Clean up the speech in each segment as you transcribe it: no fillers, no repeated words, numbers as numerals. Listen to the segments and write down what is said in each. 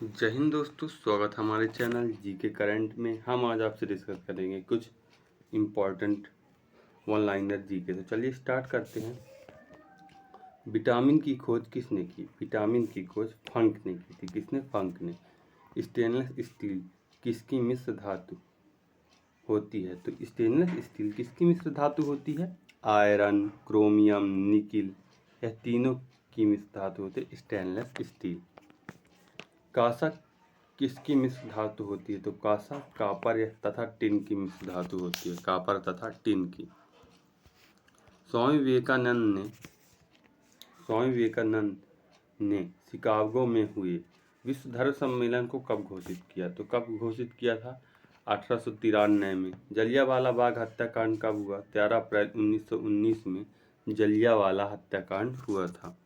जय हिंद दोस्तों, स्वागत है हमारे चैनल जीके करंट में। हम आज आपसे डिस्कस करेंगे कुछ इम्पोर्टेंट वन लाइनर जीके। तो चलिए स्टार्ट करते हैं। विटामिन की खोज किसने की? विटामिन की खोज फंक ने की थी। किसने? फंक ने। स्टेनलेस स्टील किसकी मिश्र धातु होती है? तो स्टेनलेस स्टील किसकी मिश्र धातु होती है? आयरन, क्रोमियम, निकिल, यह तीनों की मिश्र धातु होती है स्टेनलेस स्टील। कांसा किसकी मिश्र धातु होती है? तो कांसा कॉपर तथा टिन की मिश्र धातु होती है। कॉपर तथा टिन की। स्वामी विवेकानंद ने शिकागो में हुए विश्व धर्म सम्मेलन को कब घोषित किया? तो कब घोषित किया था? 1893 में। जलियांवाला बाग हत्याकांड कब हुआ? 13 अप्रैल 1919 में जलियांवाला हत्याकांड हुआ था।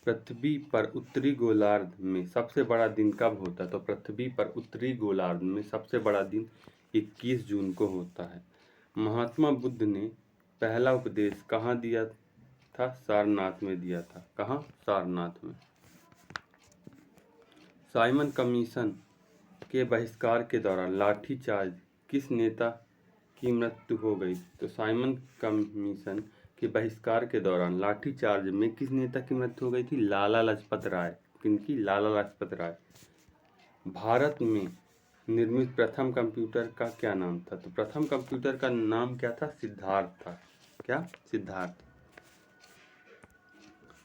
पृथ्वी पर उत्तरी गोलार्ध में सबसे बड़ा दिन कब होता है? तो पृथ्वी पर उत्तरी गोलार्ध में सबसे बड़ा दिन 21 जून को होता है। महात्मा बुद्ध ने पहला उपदेश कहाँ दिया था? सारनाथ में दिया था। कहाँ? सारनाथ में। साइमन कमीशन के बहिष्कार के दौरान लाठीचार्ज किस नेता की मृत्यु हो गई? तो साइमन कमीशन के बहिष्कार के दौरान लाठीचार्ज में किस नेता की मृत्यु हो गई थी? लाला लाजपत राय। किनकी? लाला लाजपत राय। भारत में निर्मित प्रथम कंप्यूटर का क्या नाम था? तो प्रथम कंप्यूटर का नाम क्या था? सिद्धार्थ था। क्या? सिद्धार्थ।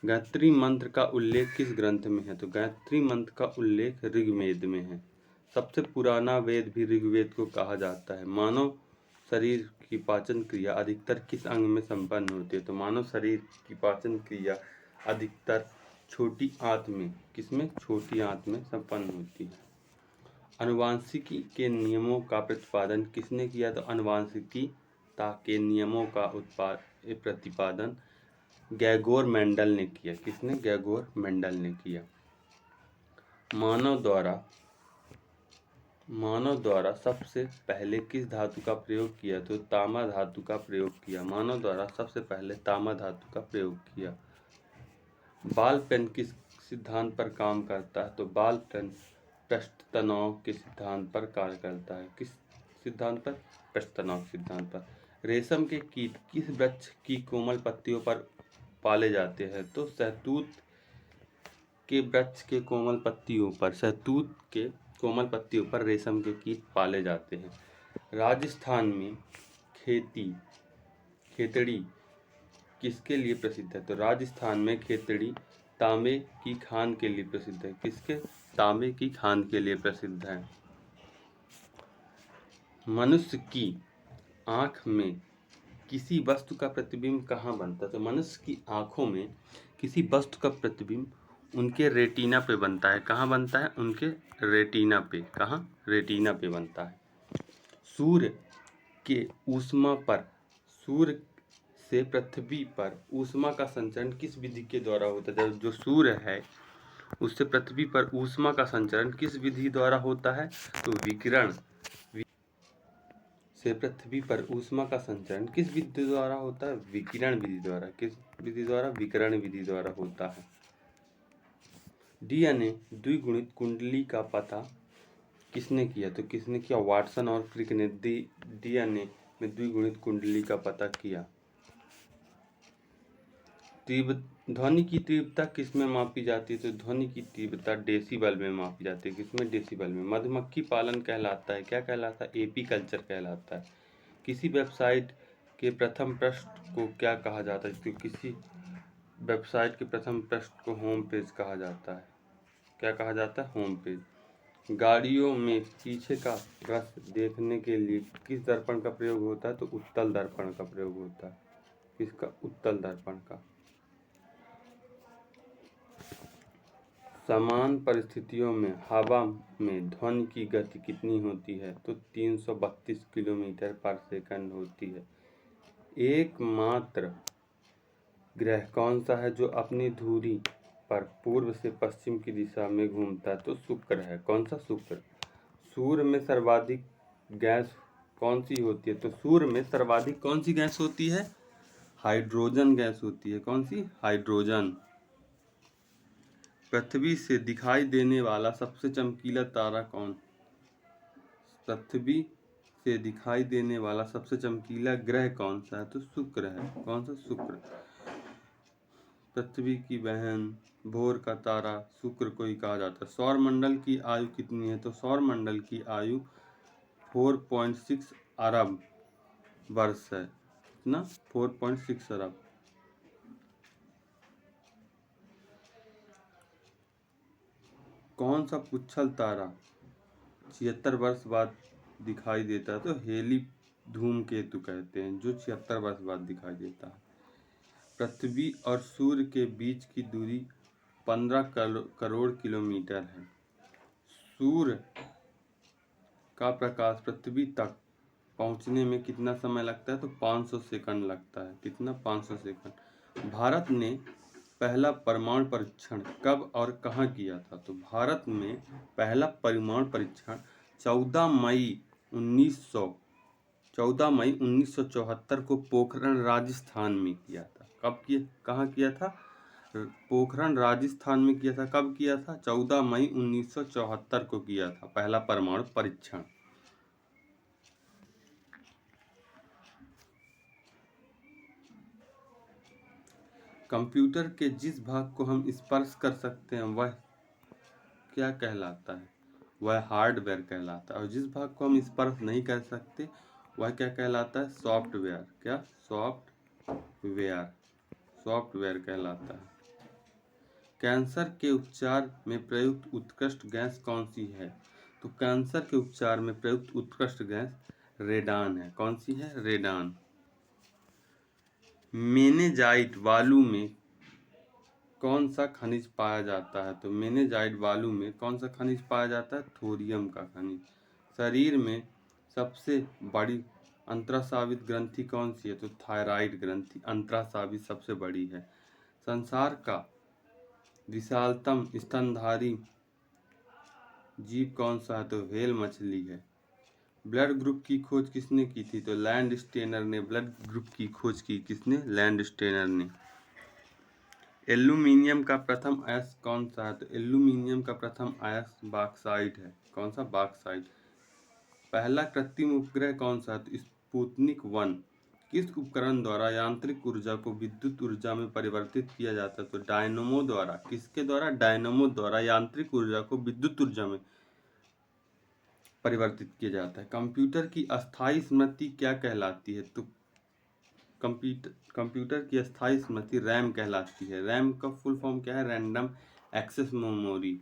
गायत्री मंत्र का उल्लेख किस ग्रंथ में है? तो गायत्री मंत्र का उल्लेख ऋग्वेद में है। सबसे पुराना वेद भी ऋग्वेद को कहा जाता है। मानव शरीर की पाचन क्रिया अधिकतर किस अंग में संपन्न होती है? तो मानव शरीर की पाचन क्रिया अधिकतर छोटी आंत में। किसमें? छोटी आंत में संपन्न होती है। आनुवांशिकी के नियमों का प्रतिपादन किसने किया? तो आनुवांशिकता के नियमों का प्रतिपादन गैगोर मेंडल ने किया। किसने? गैगोर मेंडल ने किया। मानव द्वारा सबसे पहले किस धातु का प्रयोग किया? तो तांबा धातु का प्रयोग किया। मानव द्वारा सबसे पहले तांबा धातु का प्रयोग किया। बॉल पेन किस सिद्धांत पर काम करता है? तो बॉल पेन पृष्ठ तनाव के सिद्धांत पर कार्य करता है। किस सिद्धांत पर? पृष्ठ तनाव सिद्धांत पर। रेशम के कीट किस वृक्ष की कोमल पत्तियों पर पाले जाते हैं? तो शहतूत के वृक्ष के कोमल पत्तियों पर। शहतूत के कोमल पत्तियों पर रेशम के कीट पाले जाते हैं। राजस्थान में खेतड़ी किसके लिए प्रसिद्ध है? तो राजस्थान में खेतड़ी तांबे की खान के लिए प्रसिद्ध है। किसके? तांबे की खान के लिए प्रसिद्ध है। मनुष्य की आंख में किसी वस्तु का प्रतिबिंब कहाँ बनता है? तो मनुष्य की आंखों में किसी वस्तु का प्रतिबिंब उनके रेटिना पे बनता है। कहाँ बनता है? उनके रेटिना पे। कहाँ? रेटिना पे बनता है। सूर्य से पृथ्वी पर ऊष्मा का संचरण किस विधि के द्वारा होता है? जो सूर्य है उससे पृथ्वी पर ऊष्मा का संचरण किस विधि द्वारा होता है? तो विकिरण से पृथ्वी पर ऊष्मा का संचरण किस विधि द्वारा होता है? विकिरण विधि द्वारा। किस विधि द्वारा? विकिरण विधि द्वारा होता है। डीएनए द्विगुणित कुंडली का पता किसने किया? तो किसने किया? वाटसन और क्रिक ने डीएनए में द्विगुणित कुंडली का पता किया। ध्वनि की तीव्रता किसमें मापी जाती है? तो ध्वनि की तीव्रता डेसिबल में मापी जाती है। किसमें? डेसिबल में। मधुमक्खी पालन कहलाता है। क्या कहलाता है? एपीकल्चर कहलाता है। किसी वेबसाइट के प्रथम पृष्ठ को क्या कहा जाता है? तो किसी वेबसाइट के प्रथम पृष्ठ को होम पेज कहा जाता है। क्या कहा जाता है? Home page. गाड़ियों में पीछे का दृश्य देखने के लिए किस दर्पण का प्रयोग होता है? तो उत्तल दर्पण का प्रयोग होता है। किसका? उत्तल दर्पण का। समान परिस्थितियों में हवा में ध्वनि की गति कितनी होती है? तो 332 किलोमीटर पर सेकंड होती है। एकमात्र ग्रह कौन सा है जो अपनी धुरी पर पूर्व से पश्चिम की दिशा में घूमता है? तो शुक्र है। कौन सा? शुक्र। सूर्य में सर्वाधिक गैस कौन सी होती है? तो सूर्य में सर्वाधिक कौन सी गैस होती है? हाइड्रोजन गैस होती है। कौन सी? हाइड्रोजन। पृथ्वी से दिखाई देने वाला सबसे चमकीला तारा कौन? पृथ्वी से दिखाई देने वाला सबसे चमकीला ग्रह कौन सा है? तो शुक्र है। कौन सा? शुक्र। पृथ्वी की बहन, भोर का तारा शुक्र को ही कहा जाता है। सौर मंडल की आयु कितनी है? तो सौर मंडल की आयु 4.6 अरब वर्ष है। कितना? 4.6 अरब। कौन सा पुच्छल तारा 76 वर्ष बाद दिखाई देता है? तो हेली धूमकेतु कहते हैं, जो 76 वर्ष बाद दिखाई देता है। पृथ्वी और सूर्य के बीच की दूरी 15 करोड़ किलोमीटर है। सूर्य का प्रकाश पृथ्वी तक पहुंचने में कितना समय लगता है? तो 500 सेकंड लगता है। कितना? 500 सेकंड। भारत ने पहला परमाणु परीक्षण कब और कहाँ किया था? तो भारत में पहला परमाणु परीक्षण 14 मई 1974 को पोखरण राजस्थान में किया था। कब किया? कहाँ किया था? पोखरण राजस्थान में किया था। कब किया था? 14 मई 1974 को किया था पहला परमाणु परीक्षण। कंप्यूटर के जिस भाग को हम स्पर्श कर सकते हैं वह क्या कहलाता है? वह हार्डवेयर कहलाता है। और जिस भाग को हम स्पर्श नहीं कर सकते वह क्या कहलाता है? सॉफ्टवेयर। क्या? सॉफ्टवेयर। सॉफ्टवेयर कहलाता है। कैंसर के उपचार में प्रयुक्त उत्कृष्ट गैस कौन सी है? तो कैंसर के उपचार में प्रयुक्त उत्कृष्ट गैस रेडान है। कौन सी है? रेडान। मेनेजाइट बालू में कौन सा खनिज पाया जाता है? तो मेनेजाइट बालू में कौन सा खनिज पाया जाता है? थोरियम का खनिज। शरीर में सबसे बड़ी अंतःस्रावित ग्रंथि कौन सी है? तो थायराइड ग्रंथि अंतःस्रावित सबसे बड़ी है। संसार का विशालतम स्तनधारी जीव कौन सा है? तो व्हेल मछली है। ब्लड ग्रुप की खोज किसने की थी? तो लैंड स्टेनर ने ब्लड ग्रुप की खोज की। किसने? लैंड स्टेनर ने। एल्यूमीनियम का प्रथम अयस्क कौन सा है? तो एल्यूमीनियम का प्रथम अयस्क बॉक्साइट है। कौन सा? बॉक्साइट। पहला कृत्रिम उपग्रह कौन सा है? तो स्पुतनिक 1। किस उपकरण द्वारा यांत्रिक ऊर्जा को विद्युत ऊर्जा में परिवर्तित किया जाता है? तो डायनमो द्वारा। किसके द्वारा? डायनमो द्वारा यांत्रिक ऊर्जा को विद्युत ऊर्जा में परिवर्तित किया जाता है। कंप्यूटर की अस्थायी स्मृति क्या कहलाती है? तो कंप्यूटर की अस्थायी स्मृति रैम कहलाती है। रैम का फुल फॉर्म क्या है? Random access memory.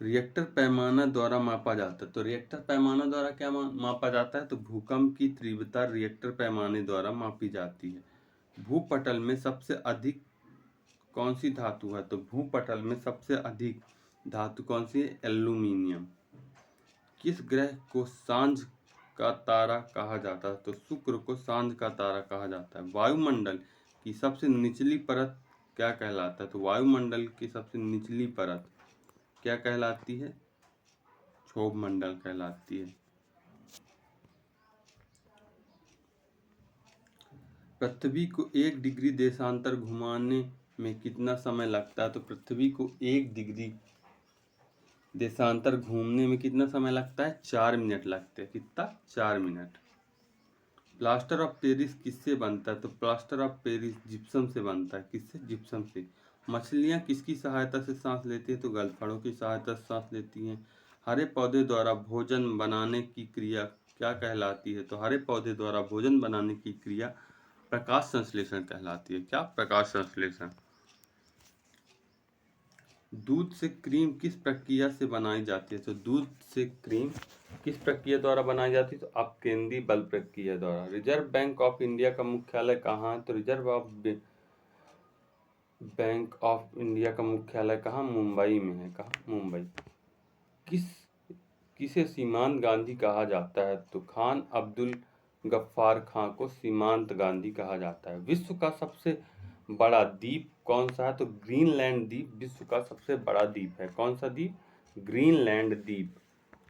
रिएक्टर पैमाना द्वारा मापा जाता है। तो रिएक्टर पैमाना द्वारा क्या मापा जाता है? तो भूकंप की तीव्रता रिएक्टर पैमाने द्वारा मापी जाती है। भूपटल में सबसे अधिक कौन सी धातु है? तो भूपटल में सबसे अधिक धातु कौन सी है? एल्यूमीनियम। किस ग्रह को सांझ का तारा कहा जाता है? तो शुक्र को सांझ का तारा कहा जाता है। वायुमंडल की सबसे निचली परत क्या कहलाता है? तो वायुमंडल की सबसे निचली परत क्या कहलाती है? क्षोभ मंडल कहलाती है। पृथ्वी को 1 डिग्री देशांतर घुमाने में कितना समय लगता है? तो पृथ्वी को 1 डिग्री देशांतर घूमने में कितना समय लगता है? 4 मिनट लगते हैं। कितना? 4 मिनट। प्लास्टर ऑफ पेरिस किससे बनता है? तो प्लास्टर ऑफ पेरिस जिप्सम से बनता है। किससे? जिप्सम से। मछलियाँ किसकी सहायता से सांस लेती है? तो गलफड़ों की सहायता से सांस लेती हैं। हरे पौधे द्वारा भोजन बनाने की क्रिया क्या कहलाती है? तो हरे पौधे द्वारा भोजन बनाने की क्रिया प्रकाश संश्लेषण कहलाती है। क्या? प्रकाश संश्लेषण। दूध से क्रीम किस प्रक्रिया से बनाई जाती है? तो दूध से क्रीम किस प्रक्रिया द्वारा बनाई जाती है? तो अपकेंदी बल प्रक्रिया द्वारा। रिजर्व बैंक ऑफ इंडिया का मुख्यालय कहाँ है? तो रिजर्व बैंक ऑफ इंडिया का मुख्यालय कहाँ? मुंबई में है। कहाँ? मुंबई। किसे सीमांत गांधी कहा जाता है? तो खान अब्दुल गफ्फार खां को सीमांत गांधी कहा जाता है। विश्व का सबसे बड़ा द्वीप कौन सा है? तो ग्रीनलैंड द्वीप विश्व का सबसे बड़ा द्वीप है। कौन सा द्वीप? ग्रीनलैंड द्वीप।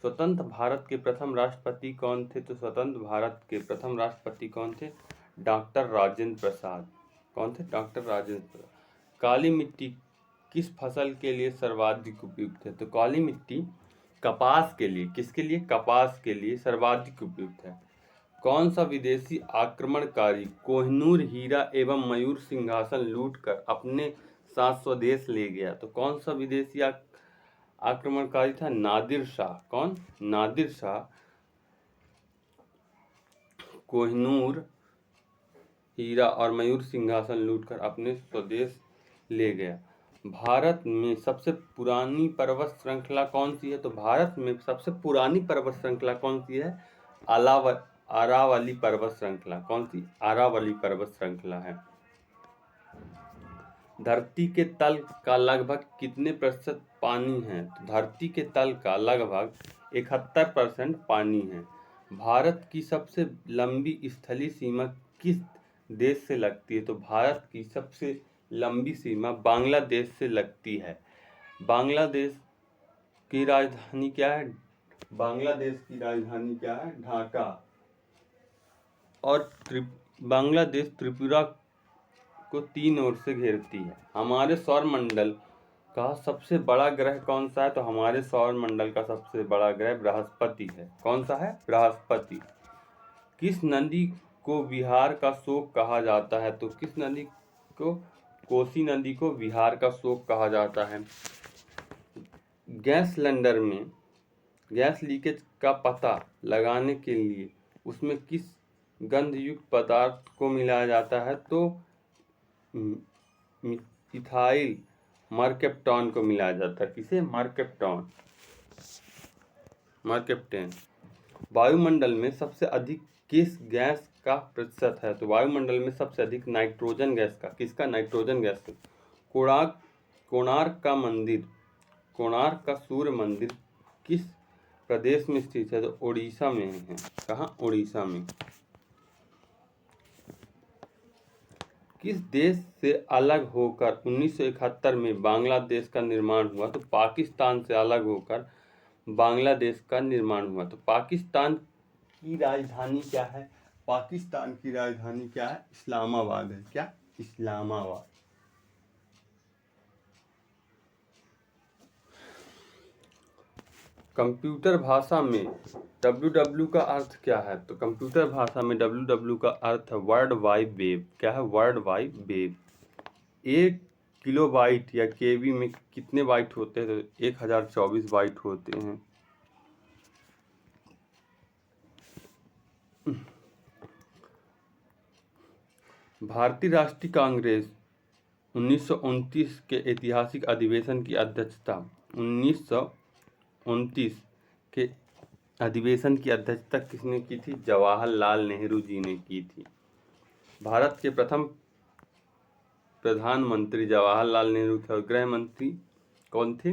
स्वतंत्र भारत के प्रथम राष्ट्रपति कौन थे? तो स्वतंत्र भारत के प्रथम राष्ट्रपति कौन थे? डॉक्टर राजेंद्र प्रसाद। कौन थे? डॉक्टर राजेंद्र प्रसाद। काली मिट्टी किस फसल के लिए सर्वाधिक उपयुक्त है? तो काली मिट्टी कपास के लिए, किसके लिए? कपास के लिए सर्वाधिक उपयुक्त है। कौन सा विदेशी आक्रमणकारी कोहिनूर हीरा एवं मयूर सिंहासन लूटकर अपने साथ स्वदेश ले गया? तो कौन सा विदेशी आक्रमणकारी था? नादिर शाह। कौन? नादिर शाह कोहिनूर हीरा और मयूर सिंहासन लूटकर अपने स्वदेश ले गया। भारत में सबसे पुरानी पर्वत श्रृंखला कौन सी है? तो भारत में सबसे पुरानी पर्वत श्रृंखला कौन सी है? अरावली पर्वत श्रृंखला। कौन सी? अरावली पर्वत श्रृंखला है। धरती के तल का लगभग कितने प्रतिशत पानी है? तो धरती के तल का लगभग 71% पानी है। भारत की सबसे लंबी स्थलीय सीमा किस देश से लगती है? तो भारत की सबसे लंबी सीमा बांग्लादेश से लगती है। बांग्लादेश की राजधानी क्या है? बांग्लादेश की राजधानी क्या है? ढाका। और बांग्लादेश त्रिपुरा को 3 ओर से घेरती है। हमारे सौर मंडल का सबसे बड़ा ग्रह कौन सा है? तो हमारे सौर मंडल का सबसे बड़ा ग्रह बृहस्पति है। कौन सा है? बृहस्पति। किस नदी को बिहार का शोक कहा जाता है? तो किस नदी को? कोसी नदी को बिहार का शोक कहा जाता है। गैस सिलेंडर में गैस लीकेज का पता लगाने के लिए उसमें किस गंधयुक्त पदार्थ को मिलाया जाता है? तो इथाइल मर्केप्टॉन को मिलाया जाता है। किसे? मर्केप्टॉन। मर्केप्टेन। वायुमंडल में सबसे अधिक किस गैस का प्रतिशत है? तो वायुमंडल में सबसे अधिक नाइट्रोजन गैस का। किसका? नाइट्रोजन गैस का। कोणार्क का सूर्य मंदिर किस प्रदेश में स्थित है? तो उड़ीसा में है। कहाँ? उड़ीसा में। किस देश से अलग होकर 1971 में बांग्लादेश का निर्माण हुआ? तो पाकिस्तान से अलग होकर बांग्लादेश का निर्माण हुआ। तो पाकिस्तान की राजधानी क्या है? पाकिस्तान की राजधानी क्या है? इस्लामाबाद है। क्या? इस्लामाबाद। कंप्यूटर भाषा में www का अर्थ क्या है? तो कंप्यूटर भाषा में www का अर्थ है वर्ल्ड वाइड वेब। क्या है? World wide web. 1 किलोबाइट या केबी में कितने बाइट होते हैं? तो 1024 बाइट होते हैं। भारतीय राष्ट्रीय कांग्रेस 1929 के ऐतिहासिक अधिवेशन की अध्यक्षता 1929 के अधिवेशन की अध्यक्षता किसने की थी? जवाहरलाल नेहरू जी ने की थी। भारत के प्रथम प्रधानमंत्री जवाहरलाल नेहरू थे और गृह मंत्री कौन थे?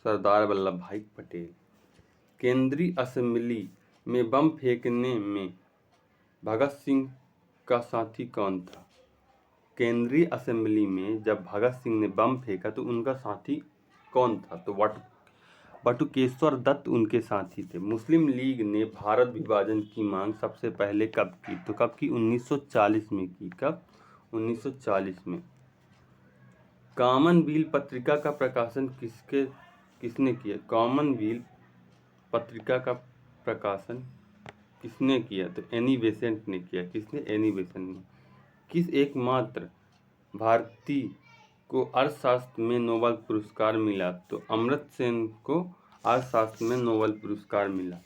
सरदार वल्लभ भाई पटेल। केंद्रीय असेंबली में बम फेंकने में भगत सिंह का साथी कौन था? केंद्रीय असेंबली में जब भगत सिंह ने बम फेंका तो उनका साथी कौन था? तो बटुकेश्वर दत्त उनके साथी थे। मुस्लिम लीग ने भारत विभाजन की मांग सबसे पहले कब की? तो कब की? 1940 में की। कब? 1940 में। कॉमनवेल्थ पत्रिका का प्रकाशन किसने किया? कॉमनवेल्थ पत्रिका का प्रकाशन किसने किया? तो एनी बेसेंट ने किया। किसने? एनी बेसेंट ने। किस एकमात्र भारतीय को अर्थशास्त्र में नोबेल पुरस्कार मिला? तो अमर्त्य सेन को अर्थशास्त्र में नोबेल पुरस्कार मिला।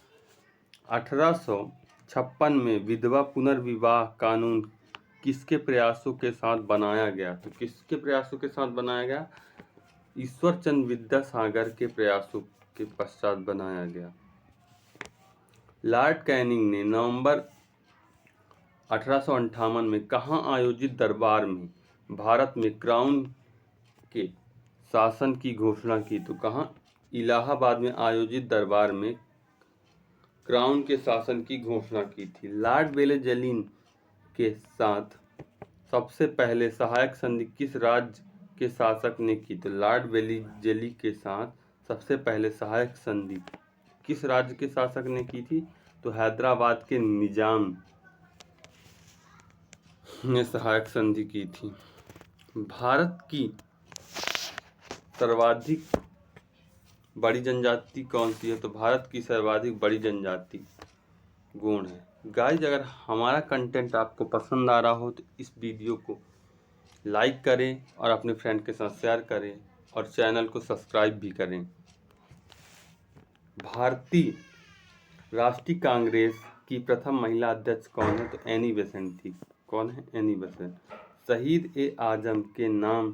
1856 में विधवा पुनर्विवाह कानून किसके प्रयासों के साथ बनाया गया? तो किसके प्रयासों के साथ बनाया गया? ईश्वरचंद्र विद्यासागर के प्रयासों के पश्चात बनाया गया। लॉर्ड कैनिंग ने नवंबर 1858 में कहाँ आयोजित दरबार में भारत में क्राउन के शासन की घोषणा की? तो कहाँ? इलाहाबाद में आयोजित दरबार में क्राउन के शासन की घोषणा की थी। लॉर्ड वेलेस्ली के साथ सबसे पहले सहायक संधि किस राज्य के शासक ने की? तो लॉर्ड वेलेस्ली के साथ सबसे पहले सहायक संधि किस राज्य के शासक ने की थी? तो हैदराबाद के निजाम ने सहायक संधि की थी। भारत की सर्वाधिक बड़ी जनजाति कौन सी है? तो भारत की सर्वाधिक बड़ी जनजाति गोंड है। गाइस, अगर हमारा कंटेंट आपको पसंद आ रहा हो तो इस वीडियो को लाइक करें और अपने फ्रेंड के साथ शेयर करें और चैनल को सब्सक्राइब भी करें। भारतीय राष्ट्रीय कांग्रेस की प्रथम महिला अध्यक्ष कौन है? तो एनी बेसेंट थी। कौन है? Annie Besant. शहीद ए आजम के नाम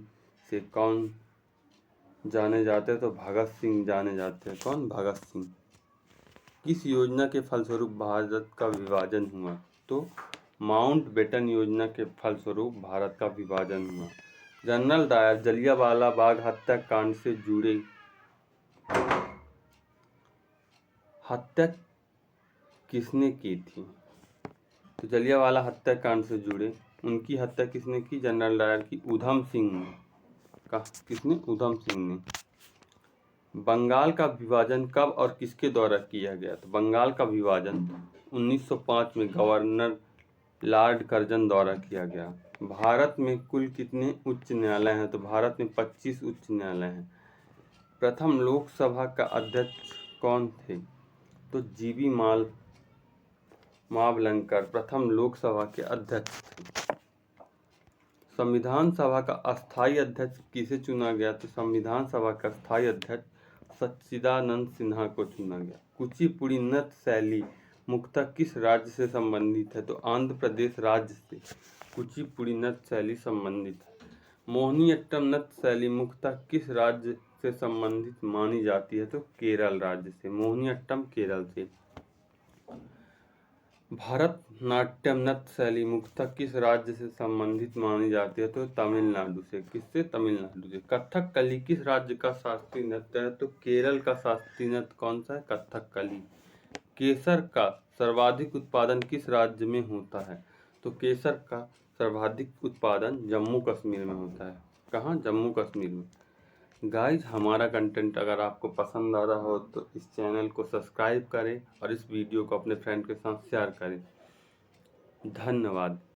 से कौन जाने जाते हैं? तो भगत सिंह जाने जाते हैं। कौन? भगत सिंह। किस योजना के फलस्वरूप भारत का विभाजन हुआ? तो माउंटबेटन योजना के फलस्वरूप भारत का विभाजन हुआ। जनरल डायर जलियांवाला बाग हत्याकांड से जुड़े हत्या किसने की थी? तो जलियांवाला हत्याकांड से जुड़े उनकी हत्या किसने की? जनरल डायर की ऊधम सिंह ने। किसने? ऊधम सिंह ने। बंगाल का विभाजन कब और किसके द्वारा किया गया? तो बंगाल का विभाजन 1905 में गवर्नर लॉर्ड कर्जन द्वारा किया गया। भारत में कुल कितने उच्च न्यायालय हैं? तो भारत में 25 उच्च न्यायालय हैं। प्रथम लोकसभा का अध्यक्ष कौन थे? तो जीवी मावलंकर प्रथम लोकसभा के अध्यक्ष थे। संविधान सभा का अस्थायी अध्यक्ष किसे चुना गया? तो संविधान सभा का अस्थायी अध्यक्ष सच्चिदानंद सिन्हा को चुना गया। कुचिपुड़ी नृत्य शैली मुख्यतः किस राज्य से संबंधित है? तो आंध्र प्रदेश राज्य से कुचिपुड़ी नृत्य शैली संबंधित है। मोहिनीअट्टम नृत्य शैली मुख्यतः किस राज्य से संबंधित मानी जाती है? तो केरल राज्य से। मोहिनीअट्टम केरल से। भरतनाट्यम नृत्य शैली मुख्यतः किस राज्य से संबंधित मानी जाती है? तो तमिलनाडु से। किससे? तमिलनाडु से। कथकली किस राज्य का शास्त्रीय नृत्य है? तो केरल का शास्त्रीय नृत्य कौन सा है? कथकली। केसर का सर्वाधिक उत्पादन किस राज्य में होता है? तो केसर का सर्वाधिक उत्पादन जम्मू कश्मीर में होता है। कहाँ? जम्मू कश्मीर में। गाइज, हमारा कंटेंट अगर आपको पसंद आ रहा हो तो इस चैनल को सब्सक्राइब करें और इस वीडियो को अपने फ्रेंड के साथ शेयर करें। धन्यवाद।